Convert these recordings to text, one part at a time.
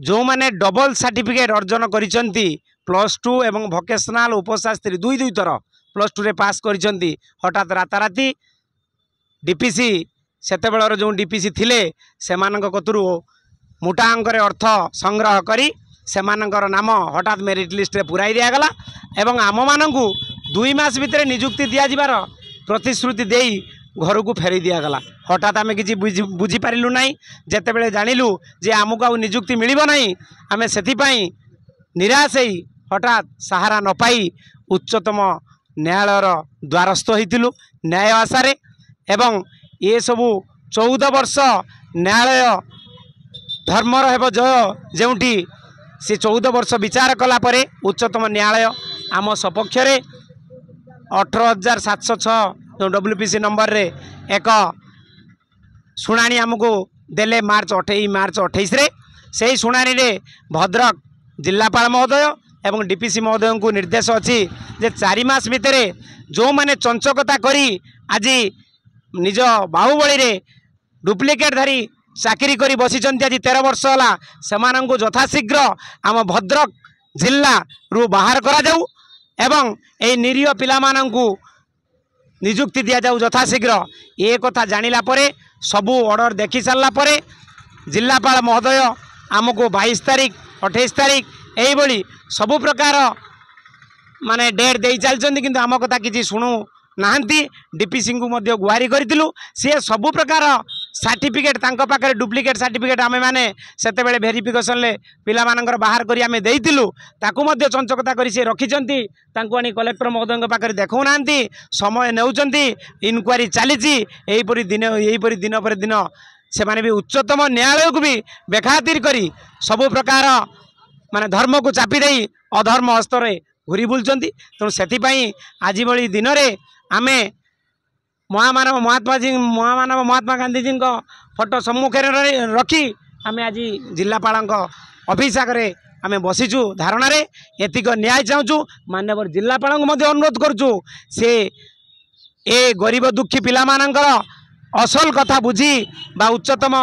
जो माने double certificate अर्जन करिसेंती +2 एवं भोकेशनल उपशास्त्री दुई दुई थर +2 रे पास करिसेंती हठात राताराती डीपीसी सेतेबेलर जो डीपीसी थिले सेमानक कतुरु मोटा अंकरे अर्थ संग्रह करी सेमानकर नाम हठात मेरिट लिस्ट रे पुराई दिया गला एवं आम मानकु 2 मास भितर नियुक्ति दिया जिबार प्रतिश्रुति देई घर को फेरी दिया गला। हठात आम कि बुझी पारिलु नहीं जेतेबेले जानिलु जे आमको आ नियुक्ति मिलिबो नहीं आमे सेथिपाई निराश होई हठात सहारा न पाई उच्चतम न्यायालयर द्वारस्थ होइतिलु न्याय आशारे एवं ये सबू 14 वर्ष न्यायालय धर्मर हेब जय जेउठी से 14 वर्ष विचार कला परे उच्चतम न्यायालय आम सपक्ष 18,706 WPC नंबर रे एक शुणाणी आमको देले मार्च 28 रे से शुणाणी रे भद्रक जिलापाल महोदय एवं डीपीसी महोदय को निर्देश अच्छी जे 4 मास भितर जो माने चंचकता करी आज निज बाहुबली रे डुप्लिकेट धारी चाकरी करी बसीचंती आज 13 वर्ष होला सेमानंको यथाशीघ्र आम भद्रक जिला रु बाहर करा जाऊ एवं ए निरीह पिलामानंको नियुक्ति दिया जाऊ यथाशीघ्र ये कथा जानिला परे सबू ऑर्डर देखि सारला परे जिलापाल महोदय आमको 22 तारीख 28 तारीख यही सबु प्रकार माने डेट दे चलती किंतु आम कथा किसी शुणु नाहंती डीपीसी को मध्य गुहारी करूँ सी सबु प्रकार सर्टिफिकेट तांको पाखे डुप्लिकेट सर्टिफिकेट आमे माने सेतेबेले भेरिफिकेशन ले पिला मानकर बाहर करी आमे देइतिलु ताकू मध्य चंचकता करी से रखिचंती तांको आनी कलेक्टर महोदय पाखे देखौ नांती समय नेउचंती इनक्वारी चलीची एहीपरी दिन पर दिन से माने भी उच्चतम न्यायालय को भी बेखातिर करी सबु प्रकार माने धर्म को चापी देई अधर्म हस्तरे घुरी बुलचंती तेणु सेथिपाई आज भली दिन रे आमे महामानव महात्मा गांधी जी फोटो सम्मुखें रखी आम आज जिलापाल ऑफिस आगे आम बसीचु धारणा एतिक न्याय चाहूँ माननीय जिलापाल अनुरोध करुँ से ए गरीब दुखी पिला असल कथा बुझी बा उच्चतम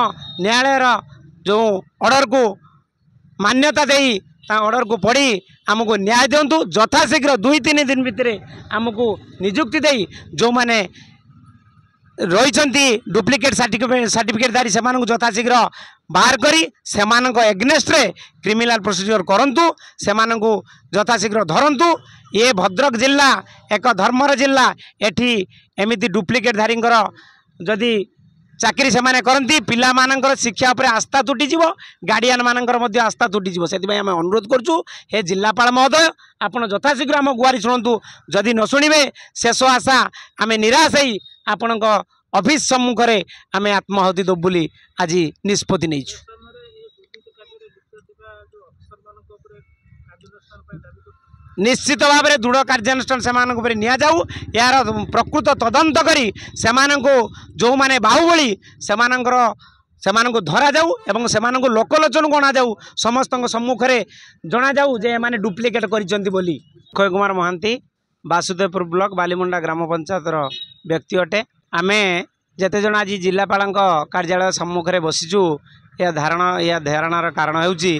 न्यायालय जो ऑर्डर को मान्यता देई ऑर्डर को पढ़ी आमको न्याय दिंतु यथाशीघ्र 2-3 दिन भितर आमको नियुक्ति दे जो माने रही डुप्लिकेट सर्टिफिकेट धारी से यथाशीघ्र बाहर करी सेमानक एग्नेस्ट रे क्रिमिनाल प्रोसीजर करंतु सेमानक यथाशीघ्र धरंतु ये भद्रक जिला एक धर्मर जिला एठी एमिति डुप्लिकेट धारी जदि चाकरी से माने करंती पिला मानकर शिक्षा उपरे आस्था तुटीजिवो गार्डियन मानकर मध्य आस्था तुटीजिवो सेति आम अनुरोध करछु हे जिलापाल महोदय आपण यथाशीघ्र आम गुहारी शुणु जदि न शुणिबे शेष आशा आम निराश होई आपण ऑफिस सम्मुखें आम आत्माहुति देव बोली आज निष्पत्ति नहीं। निश्चित भाव में दृढ़ कार्यानुष्ठान से नियाजाऊ यार प्रकृत तदंत करी सेमानंको जो माने बाहुबली सेमानंको धरा जाऊ एवं सेमानंको लोकलोचन को अणा जाऊ समस्त सम्मुखें जना जाऊ जे माने डुप्लिकेट करिसेंती बोली। अक्षय कुमार महांती वासुदेवपुर ब्लॉक बालीमुंडा ग्राम पंचायतर व्यक्ति अटे आमे जेते जन आज जिलापाल कार्यालय सम्मुखें बसीचु या धारणार कारण होउची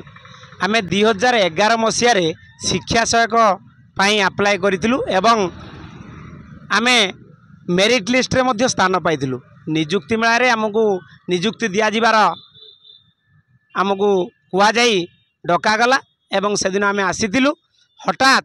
आमे 2011 मसीह शिक्षा सहायक पाई अप्लाई करितलु एवं आमे मेरिट लिस्ट रे मध्य स्थान पाइतिलु नियुक्ति मेला रे हमकु नियुक्ति दिया जिबार हमकु कुआ जाई डका गला एवं से दिन आमे आसीतिलु हठात